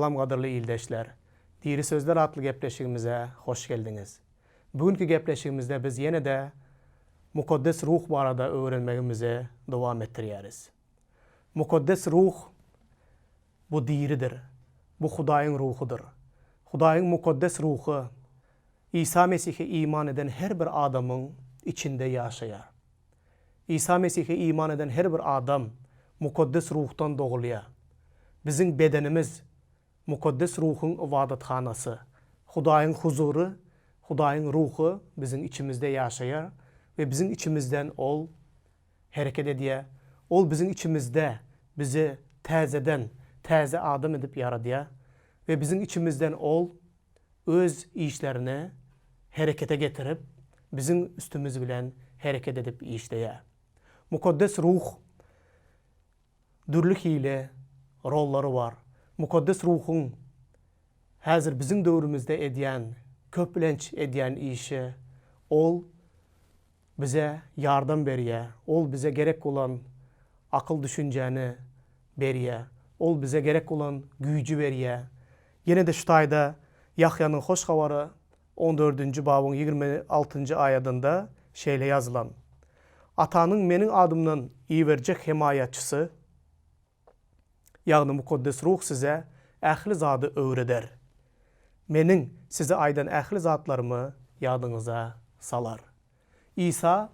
Salam qadırlı ildeşler. Diri Sözler adlı gepleşigimize hoş geldiniz. Bugünkü gepleşigimizde biz yine de mukaddes ruh barada öğrenmemize devam ettiriyariz. Mukaddes ruh bu diridir. Bu Hudaýyň ruhudur. Hudaýyň mukaddes ruhu İsa Mesih'e iman eden her bir adamın içinde yaşayar. İsa Mesih'e iman eden her bir adam mukaddes ruhtan doğulya. Bizim bedenimiz mukaddes ruhun ibadathanası. Hudaýyň huzuru, Hudaýyň ruhu bizim içimizde yaşayar ve bizim içimizden ol hareket ediyor. Ol bizim içimizde bizi täze adam edip yaradýar ve bizim içimizden ol öz işlerini harekete getirip bizim üstümüz bilen hareket edip işleýär. Mukaddes ruh dürlük hile rolları var. Mukaddes ruhun hazır bizim döwrümizde edýän, köplenç edýän işi ol bize yardım berýär. Ol bize gerek olan akıl düşünjäni berýär. Ol bize gerek olan güýjü berýär. Yine de şu taýda Yahyanyň hoş habary 14-nji babyň 26-njy aýatynda şeýle ýazylan. Atanyň meniň adymdan iýberjek himayatçysy, ýagny mukaddes ruh size ähli zady öwreder. Meniň size aýdan ähli zatlarymy ýadyňyza salar. İsa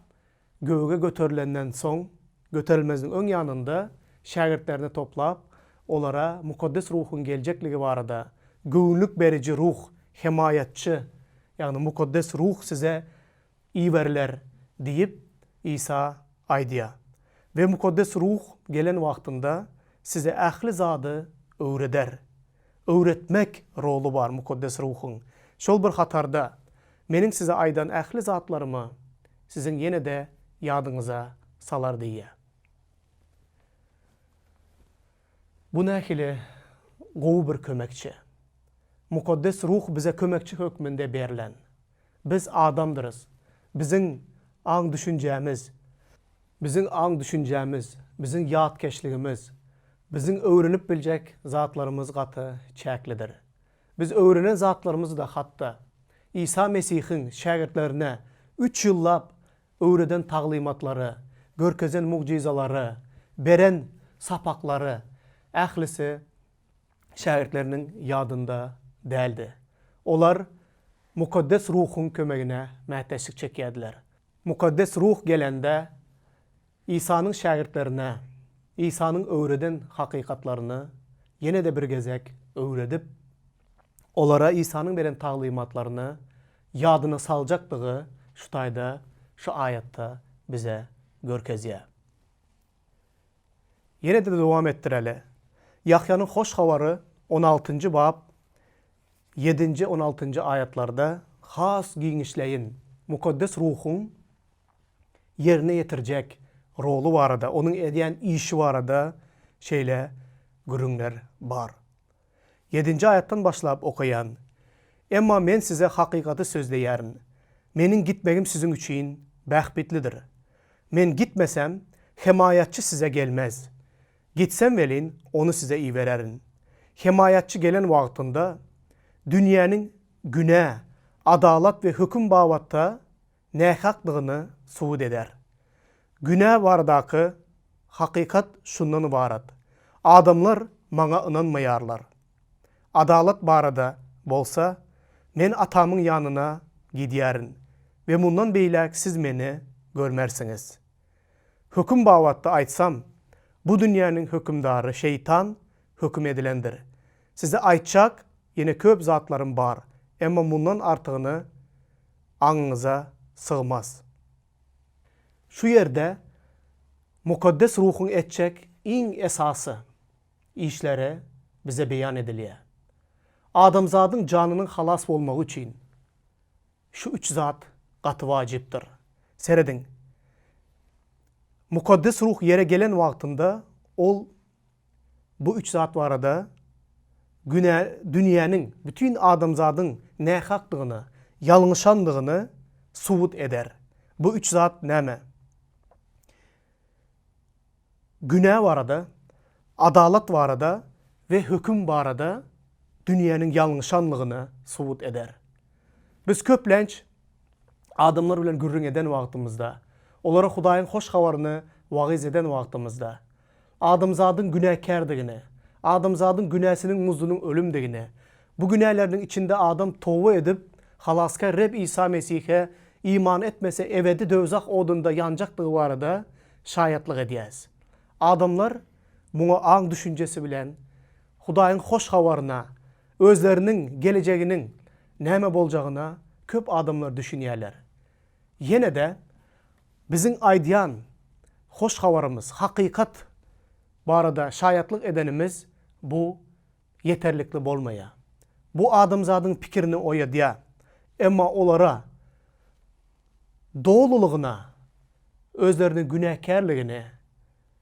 göwge göterilenden soň göterilmezliň öň ýanynda şagirdlerini toplap olara mukaddes ruhun geljekligi barada göwnlük berici ruh, himayatçı, ýagny mukaddes ruh size iýberler diýip İsa aýdýar. Ve mukaddes ruh gelen wagtynda size ähli zady öwreder. Öwretmek rolu var mukaddes ruhun. Şol bir hatarda meniň size aýdan ähli zatlarymy sizin yine de ýadyňyza salar diýär. Bu nähili gowy bir kömekçi. Mukaddes ruh bize kömekçi hökmünde berilen. Biz adamdyrız. Bizim aň düşünjämiz, bizim ýatkeşligimiz, bizim öwrenip biljek zatlarymız gaty çäklidir. Biz öwrenen zatlarymız da hatda İsa Mesih'in şagirdlerine 3 ýyllap öwreden taglimatlary, görkezen mugjizalary, beren sapaklary ählisi şagirdleriniň ýadynda däldi. Olar mukaddes ruhun kömegine mätäçlik çekýärdiler. Mukaddes ruh gelende İsa'nın şagirdlerine İsa'nın öwreden hakykatlaryny yine de bir gezek öwredip olara İsa'nın beren taglimatlaryny ýadyna saljakdygy şu taýda şu aýatda bize görkezýär. Yine de dowam etdireli. Yahyanyň hoş habary 16-njy bab 7-nji 16-njy aýatlarda has giňişleýin mukaddes ruhun yerine yetirjek rolu barada, onuň edýän işi barada şeýle gürüňler bar. 7-nji aýatdan başlap okuyan. Emma men size hakykaty sözleýärin. Meniň gitmegim sizin üçin bähbitlidir. Men gitmesem himayatçı size gelmez. Gitsem velin onu size iýbererin. Himayatçı gelen wagtynda dünýäniň güne, adalat ve hüküm bawatta nähaklygyny suwut eder. Güne baradaky hakykat şundan ibarat. Adamlar maňa inanmaýarlar. Adalat barada bolsa men atamyň ýanyna gidýärin ve mundan beýlek siz meni görmersiňiz. Hüküm bawatta aýtsam bu dünýäniň hökümdary şeytan höküm edilendir. Size aýtjak yine köp zatlarım bar. Emma mundan artygyny aňyňyza sığmaz. Şu yerde mukaddes ruhun etjek iň esasy işlere bize beýan edilýär. Adamzadyň janynyň halas bolmagy üçin şu 3 zat gaty wajypdyr. Seredin. Mukaddes ruh yere gelen wagtynda ol bu 3 zat barada dünýäniň bütün adamzadyň nähaklygyny, ýalňyşandygyny suwut eder. Bu 3 zat näme? Günah barada, adalat barada ve hüküm barada dünyanın yalnışanlığını subut eder. Biz köplenç adamlar bilen gürrün eden wagtymyzda, olara Hudaýyň hoş habaryny wagyz eden wagtymyzda, adamzadın günahkardygyny, adamzadın günäsiniň muzdunyň ölümdigini, bu günäleriniň içinde adam towba edip, halaskar Reb İsa Mesih'e iman etmese ebedi dövzak odunda yanjakdygy barada şaýatlyk edýäs. Adamlar muňa aň düşünjesi bilen Hudaýyň hoş habaryna, özleriniň gelejeginiň näme boljagyna köp adamlar düşünýärler. Yine de bizim aýdýan hoş habarymyz, hakykat barada şaýatlyk edenimiz bu yeterlikli bolmaýa. Bu adamzadyň pikirini oýadýa. Emma olara doğrulugyna, özleriniň günäkärligini,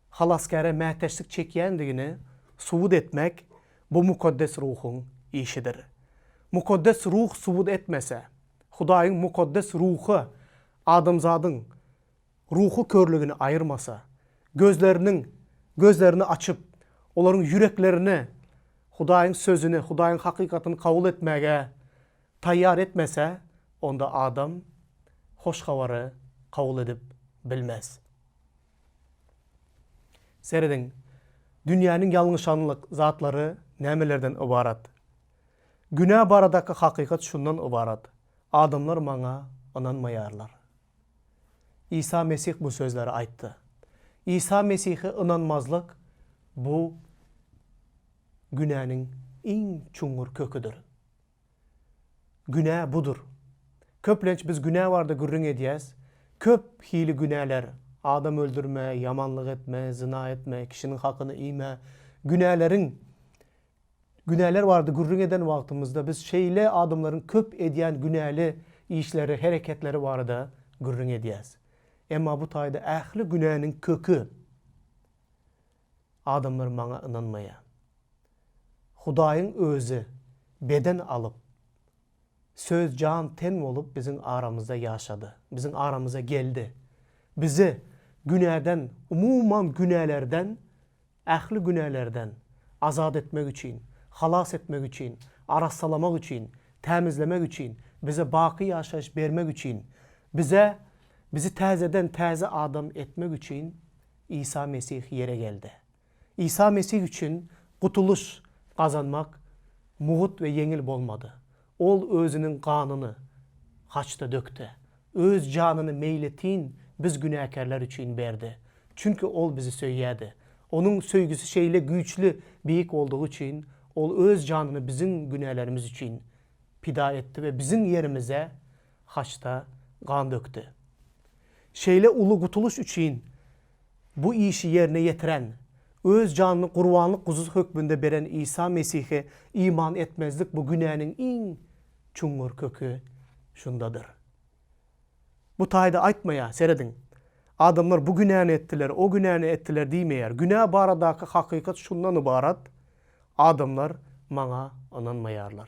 halaskara mäteşlik çekýändigini subut etmek bu mukaddes ruhun işidir. Mukaddes ruh subut etmese, Hudaýyň mukaddes ruhu adamzadyň ruhu körlügini ayırmasa, gözlerini açıp, olaryň yüreklerini Hudaýyň sözüni, Hudaýyň hakikatyny kabul etmäge taýýar etmese, onda adam hoş habary kabul edip bilmez. Seredin, dünýäniň ýalňyşanlyk zatlary nämelerden ibarat? Günah baradaky hakykat şundan ibarat. Adamlar maňa inanmaýarlar. İsa Mesih bu sözleri aýtdy. İsa Mesih'e inanmazlyk bu günäniň iň çuňur köküdür. Günah budur. Köplenç biz günah barada gürrüň edýäs. Köp hili günahlar, adam öldürme, yamanlyk etme, zina etme, kişinin hakyny iýme, günahlar barada gürrüň eden wagtymyzda biz şeýle adamlaryň köp edýän günahly işleri, hereketleri barada gürrüň edýäs. Emma bu taýda ähli günahnyň kökü adamlar maňa inanmaýa. Hudaýyň özü beden alıp, söz can ten olup bizim aramızda yaşadı. Bizim aramıza geldi. Bizi günahdan, umuman günahlardan, ähli günahlardan azad etmek için, halas etmek için, arassalamak için, temizlemek için, bize baki yaşayış vermek için, bizi təzeden təze adam etmek için İsa Mesih yere geldi. İsa Mesih için kutuluş kazanmak muğut ve yengil bolmadı. Ol özünün kanını haçta döktü. Öz canını meyletin biz günahkarlar için berdi. Çünkü ol bizi söýýärdi. Onun söýgüsü şeyle güçlü, büyük olduğu için ol öz canını bizim günahlarımız için pida etti ve bizim yerimize haçta kan döktü. Şeyle ulu kutuluş için bu işi yerine getiren, öz canını kurbanlık kuzusu hökmünde beren İsa Mesih'e iman etmezlik bu günahının en çuňur kökü şundadır. Bu taýda aýtmaýa seredin. Adamlar bu günahını ettiler, o günahını ettiler diýmeýär. Günah baradaky hakykat şundan ibarat. Adamlar maňa inanmaýarlar.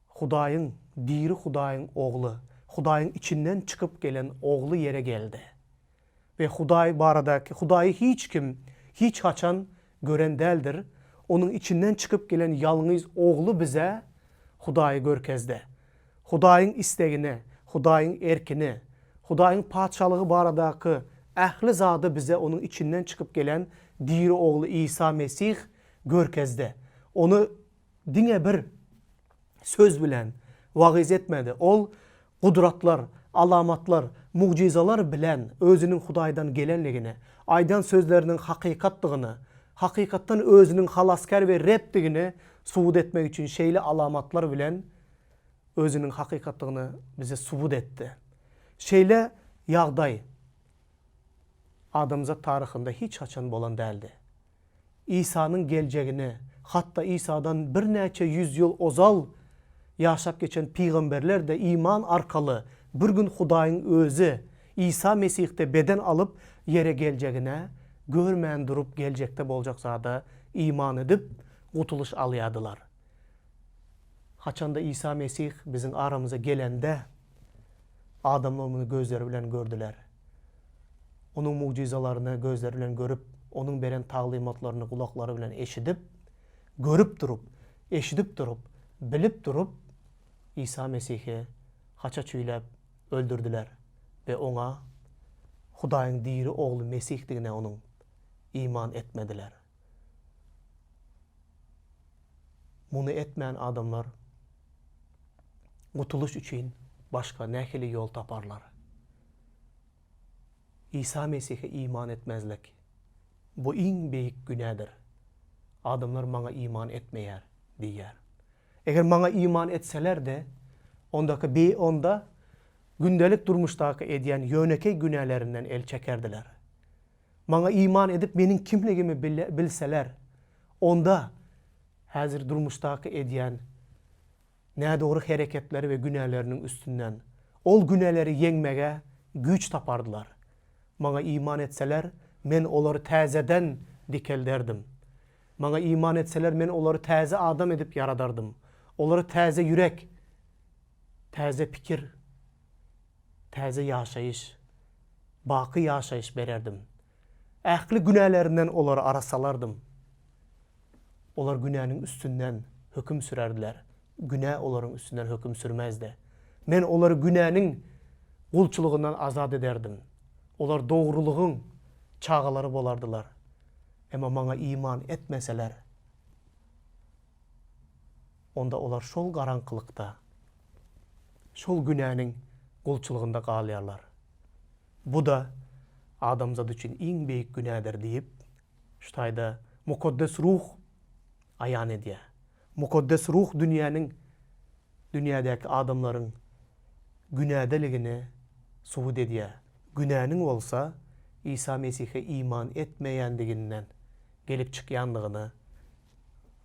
Hudaýyň, diri Hudaýyň ogly, Hudaýyň içinden çıkıp gelen oglu yere geldi. Ve Hudaý baradaky Hudaýy hiç kim, hiç haçan gören däldir. Onun içinden çıkıp gelen yalňyz oglu bize Hudaýy görkezdi. Hudaýyň istegini, Hudaýyň erkini, Hudaýyň paçalygy baradaky ähli zady bize onun içinden çıkıp gelen diri oglu İsa Mesih görkezdi. Onu diňe bir söz bilen wagyz etmedi. Ol kudratlar, alamatlar, mucizalar bilen özünün Hudaýdan gelenligini, aýdan sözlerinin hakykatlygyny, hakykatdan özünün halaskar ve Rebdigini subut etmek için şeyli alamatlar bilen özünün hakykatlygyny bize subut etdi. Şeyle ýagdaý adamzat tarihinde hiç haçan bolan däldi. İsa'nın geljegini, hatta İsa'dan bir näçe yüzyıl ozal yaşap geçen peygamberler de iman arkalı bir gün Hudaýyň özü İsa Mesih'te beden alıp yere geljegine görmän durup geljekde boljak zada iman edip gutuluş alýadylar. Haçanda İsa Mesih bizim aramıza gelende adamlar onu gözleri bilen gördüler. Onun mucizalarını gözleri bilen görüp, onun beren taglimatlarını kulakları bilen eşidip, görüp durup, eşidip durup, bilip durup İsa Mesih'i haça çüylep öldürdüler ve ona Hudaýyň diri oğlu Mesihdigine onun iman etmediler. Bunu etmeyen adamlar gutuluş üçün başka nähili yol taparlar. İsa Mesih'e iman etmezlik. Bu iň beýik günädir. Adamlar maňa iman etmeýär diýär. Eger maňa iman etseler de onda gündelik durmuşdaky edýän ýönekey günälerinden el çekerdiler. Maňa iman edip meniň kimligimi bilseler, onda häzir durmuşdaky edýän nädogry hereketleri ve günäleriniň üstünden ol günäleri ýeňmege güç tapardylar. Maňa iman etseler, men olary täzeden dikelderdim. Maňa iman etseler, men olary täze adam edip yaradardım. Olary täze ýürek, täze pikir, täze ýaşaýyş, baky ýaşaýyş bererdim. Ähli günälerinden olary arasalardım. Olar günäniň üstünden höküm sürerdiler. Günä olaryň üstünden höküm sürmezdi. Men olary günäniň gulçulugyndan azad ederdim. Olar dogrulugyň çağalary bolardylar. Emma maňa iman etmeseler, onda olar şol garankylykda, şol günäniň gulçulugynda galýarlar. Bu da adamzat üçün iň beýik günädir diýip, şutaýda mukaddes ruh aýan edýär. Mukaddes ruh dünýädäki adamlaryň günädeligini subut edýär. Günäniň bolsa İsa Mesih'e iman etmeýändiginden gelip çykýandygyny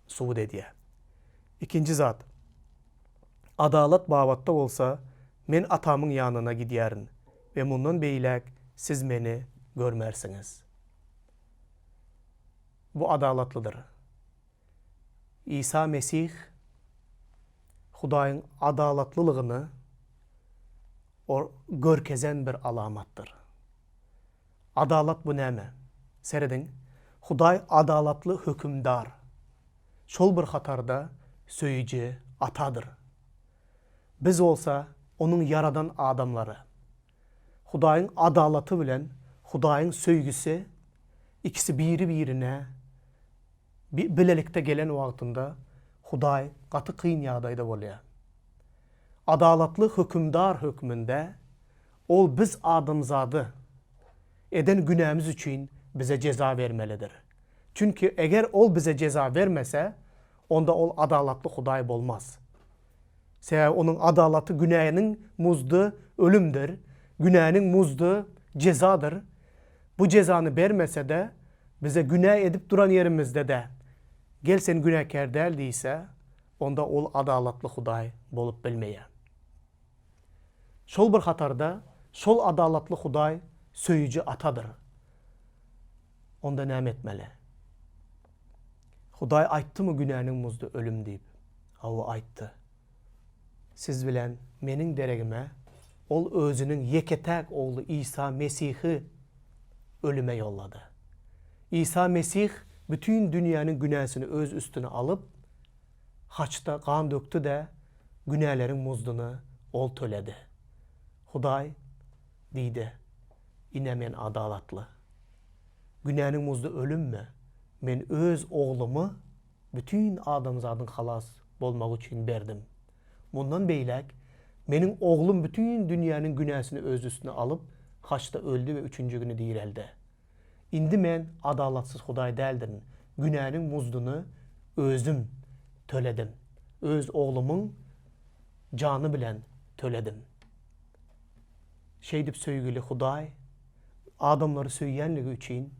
subut edýär. İkinci zat, adalat babatda bolsa, men atamyň ýanyna gidýärin ve mundan beýlek siz meni görmersiňiz. Bu adalatlydyr. İsa Mesih Hudaýyň adalatlylygyny görkezen bir alamatdyr. Adalat bu näme? Serediň, Hudaý adalatly hökümdar. Şol bir hatarda söýüji atadyr. Biz olsa onun yaradan adamları. Hudaýyň adalaty bilen Hudaýyň söýgüsi ikisi biri-birine bilelikde gelen wagtynda Hudaý gaty kyn ýagdaýda bolýar. Adalatly hökümdar hökmünde ol biz adamzady eden günämiz üçün bize ceza vermelidir. Çünkü eger ol bize ceza vermese, onda ol adalatly Hudaý bolmaz. Sebäbi onun adalaty günäniň muzdy ölümdir, günäniň muzdy cezadır. Bu cezany bermese de bize günä edip duran yerimizde de gel sen günäkär däl diýse, onda ol adalatly Hudaý bolup bilmeýär. Şol bir hatarda şol adalatly Hudaý söýüji atadyr. Onda näme etmeli? Hudaý aýtdymy günäniň muzdy ölüm diýip? Hawa aýtdy. Siz bilen meniň deregime ol özüniň yeketäk ogly İsa Mesih'i ölüme yollady. İsa Mesih bütün dünýäniň günäsini öz üstüne alıp haçda kan döktü de günäleriň muzduny ol töledi. Hudaý diýdi, ine men adalatly. Günäniň muzdy ölümme, men öz oglumy bütün adamzadyň halas bolmak üçin berdim. Bundan beýlek, meniň oglum bütün dünýäniň günäsini öz üstüne alıp haçda öldü ve 3-nji güni dirildi. Indi men adalatsyz Hudaý däldirin. Günäniň muzduny özüm töledim. Öz oglumyň jany bilen töledim. Şeýdip söýgüli Hudaý adamlary söýýänligi üçin,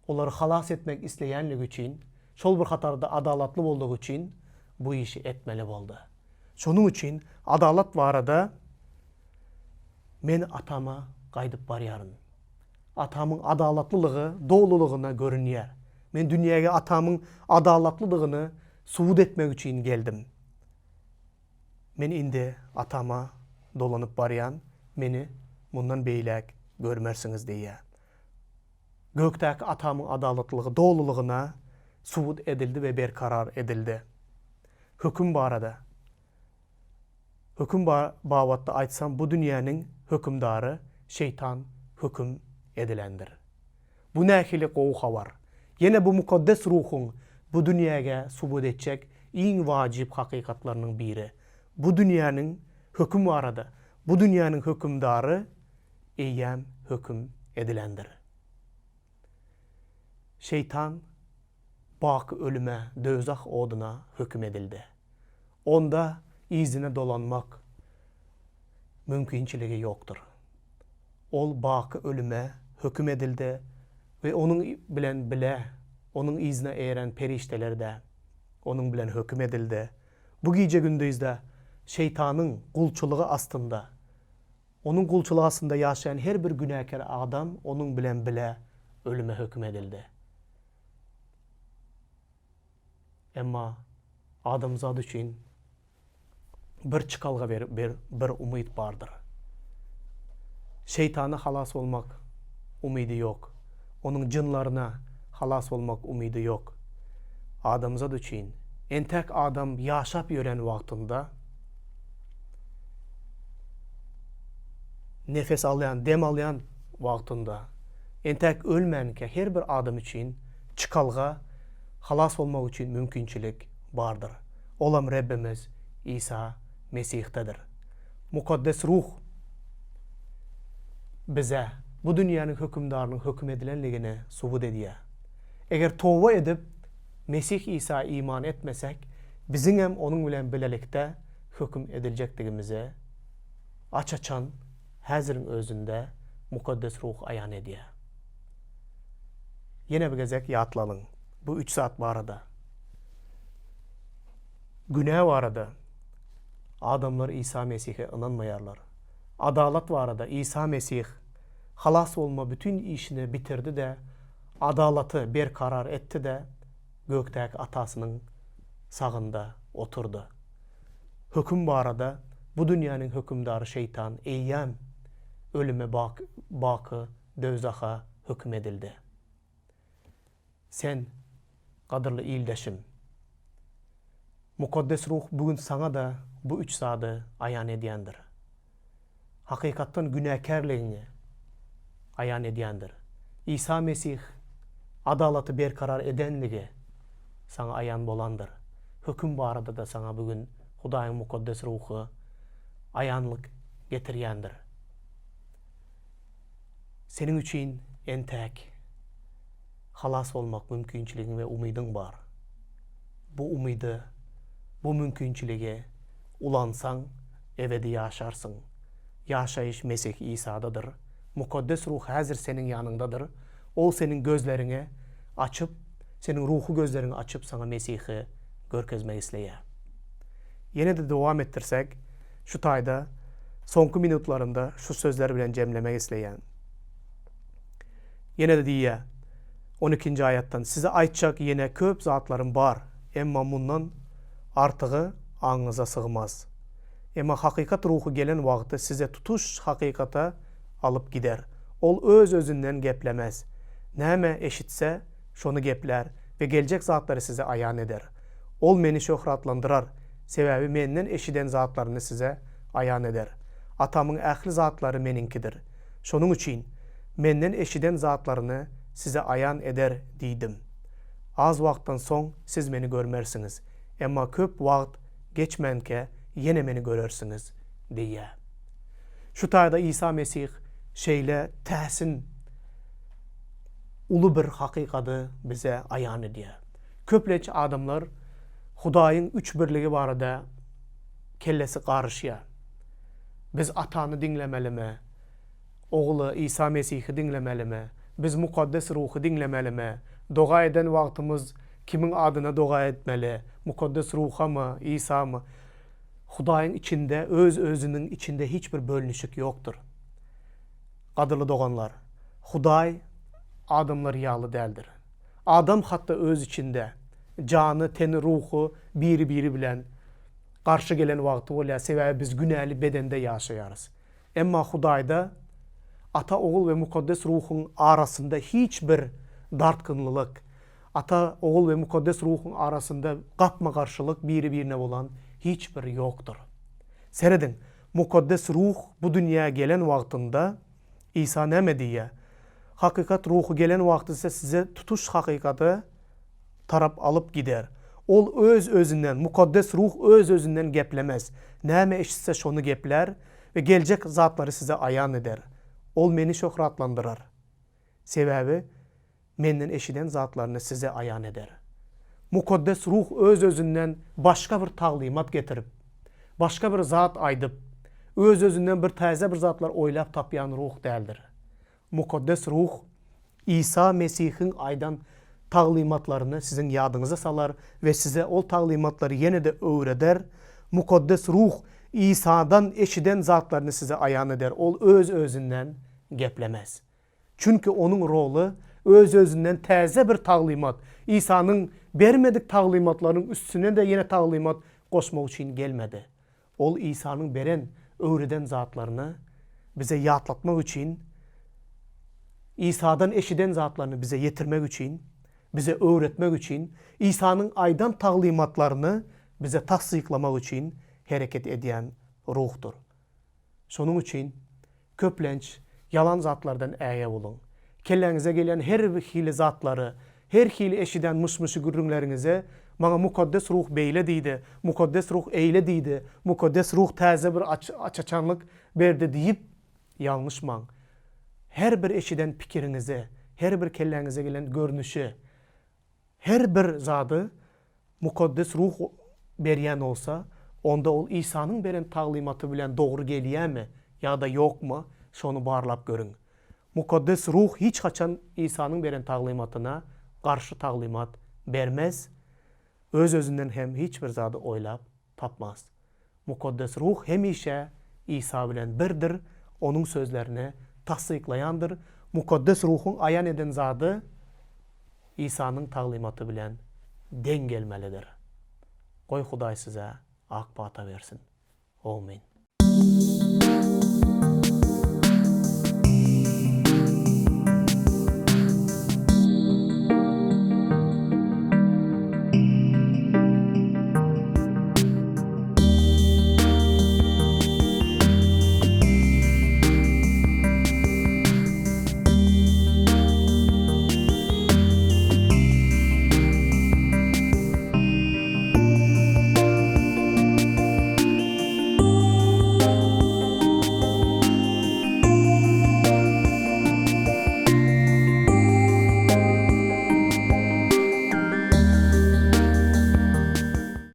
olary halas etmek isleýänligi üçin, şol bir hatarda adalatly boldygy üçin bu işi etmeli boldy. Şonuň üçin adalat barada men atama gaýdyp barýaryn. Atamyň adalatlylygy dowlulugyna görünýär. Men dünýäge atamyň adalatlylygyny subut etmek üçin geldim. Men indi atama dolanyp barýan, meni mundan beýlek görmersiňiz diýär. Gökdäki atamyň adalatlylygy dowlulugyna subut edildi ve berkarar edildi. Hüküm barada. Hüküm bavatda aytsam bu dünyanın hükümdarı şeytan hüküm edilendir. Bu nähili qowha var. Yine bu mukaddes ruhun bu dünyaya subut edecek en vacip hakikatlarının biri. Bu dünyanın hüküm barada. Bu dünyanın hükümdarı eyyem hüküm edilendir. Şeytan bak ölüme, dözak oduna hüküm edildi. Onda izine dolanmak mümkünçiliği yoktur. Ol bak ölüme hüküm edildi ve onun bilen onun izine eğren perişteler de onun bilen hüküm edildi. Bu gece gündüzde şeytanın kulçuluğu aslında, onun kulçuluğu aslında yaşayan her bir günahkar adam onun bilen ölüme hüküm edildi. Ama adamzad için bir çıkalga bir umid bardır. Şeytana halas olmak umidi yok. Onun cınlarına halas olmak umidi yok. Adamzad için entek adam yaşap yören vaktinde nefes alayan, dem alayan vaktinde entek ölmenke her bir adam için çıkalga halas olmak için mümkünçilik bardır. Olam Rabbimiz İsa Mesih'tedir. Mukaddes ruh bize bu dünyanın hükümdarının hüküm edilenliğini subut ediyor. Eğer tövbe edip Mesih İsa iman etmesek, bizim hem onun bilen bilelikte hüküm edilecekliğimizi açan hazırın özünde mukaddes ruh ayan ediyor. Yine bir gezek yatlalın. Bu 3 saat barada. Günah varada. Adamlar İsa Mesih'e inanmayarlar. Adalet varada. İsa Mesih halas olma bütün işini bitirdi de adaleti berkarar etti de gökteki atasının sağında oturdu. Hüküm barada bu dünyanın hükümdarı şeytan eyyem ölüme bakı dözaka hüküm edildi. Sen kadırlı iyildeşim. Mukaddes ruh bugün sana da bu 3 saatı ayan ediyendir. Hakikatten günahkarlığını ayan ediyendir. İsa Mesih adaleti berkarar edenliği sana ayan bolandır. Hüküm barada da sana bugün Hudayın mukaddes ruhu ayanlık getiriyendir. Senin için entek halas olmak mümkünçiliğin ve umidin var. Bu umidi, bu mümkünçiliğe ulansan ebedi yaşarsın. Yaşayış Mesih İsa'dadır. Mukaddes ruh hazır senin yanındadır. O senin gözlerini açıp, senin ruhu gözlerini açıp sana Mesih'i görkezmek isleye. Yine de devam ettirsek, şu tayda sonku minutlarında şu sözler bilen cemlemek isleyen. Yine de diye 12. ayettan size aytacak yine köp zatlarım var. Emma bundan artığı ağınıza sığmaz. Emma hakikat ruhu gelen vakti size tutuş hakikata alıp gider. Ol öz özünden geplemez. Näme eşitse şonu gepler ve gelecek zatları size ayan eder. Ol meni şöhratlandırar. Sebebi menden eşiden zatlarını size ayan eder. Atamın ähli zatları meninkidir. Şonun için menden eşiden zatlarını size ayan eder diydim. Az vaktan son siz beni görmersiniz. Ama köp vakt geçmenke yine beni görürsünüz diye. Şu tayda İsa Mesih şeyle tehsin ulu bir hakikatı bize ayan ediyor. Köpleç adamlar Hudayın 3 birliği barada kellesi karışıyor. Biz atanı dinlemeli mi? Oğlu İsa Mesih'i dinlemeli mi? Biz mukaddes ruhu dinlemeli mi? Dua eden vaktimiz kimin adına dua etmeli? Mukaddes ruha mı? İsa mı? Hudayın içinde, özünün içinde hiçbir bölünüşük yoktur. Kadırlı doğanlar, Huday adamlar yağlı değildir. Adam hatta öz içinde canı, teni, ruhu biri bilen karşı gelen vakti ola sebebi biz günahlı bedende yaşayarız. Ama Hudayda ata, oğul ve mukaddes ruhun arasında hiçbir dartkınlılık, Ata, oğul ve mukaddes ruhun arasında kapma karşılık biri-birine olan hiçbir yoktur. Seredin, mukaddes ruh bu dünyaya gelen vaktinde İsa näme diye? Hakikat ruhu gelen vakti ise size tutuş hakikati tarap alıp gider. Ol öz-özünden, mukaddes ruh öz-özünden geplemez. Näme eşitse şonu gepler ve gelecek zatları size ayan eder. Ol meni şöhratlandırar. Sebebi menden eşiden zatlarını size ayan eder. Mukaddes ruh öz-özünden başka bir taglimat getirip, başka bir zat aydıp, öz-özünden bir taze bir zatlar oylap tapyan ruh değildir. Mukaddes ruh, İsa Mesih'in aydan taglimatlarını sizin yadınıza salar ve size o taglimatları yine de öğreder. Mukaddes ruh, İsa'dan eşiden zatlarını size ayan eder. Ol öz-özünden geplemez. Çünkü onun rolü öz-özünden taze bir taglimat. İsa'nın vermedik taglimatların üstüne de yine taglimat koşmak için gelmedi. Ol İsa'nın beren, öğreden zatlarını bize yatlatmak için, İsa'dan eşiden zatlarını bize yetirmek için, bize öğretmek için, İsa'nın aydan taglimatlarını bize tasdiklamak için hareket eden ruhtur. Şonun için köplenç, yalan zatlardan äye olun. Kellenize gelen her bir hili zatları, her hili eşiden mışmışı gürrünlerinize, bana mukaddes ruh beyle deydi, mukaddes ruh eyle deydi, mukaddes ruh taze bir açaçanlık berdi deyip yanlışman. Her bir eşiden pikirinize, her bir kellenize gelen görünüşü, her bir zadı mukaddes ruh beryen olsa, onda ol İsa'nın beren taglimatı bilen doğru geliyor mi ya da yok mu? Şonu barlap görün. Mukaddes ruh hiç kaçan İsa'nın beren taglimatına karşı taglimat vermez. Öz-özünden hem hiçbir zadı oylap tapmaz. Mukaddes ruh hemişe İsa bilen birdir. Onun sözlerini tasdiklayandır. Mukaddes ruhun ayan eden zadı İsa'nın taglimatı bilen den gelmelidir. Koy Huday size akbata versin. Amin.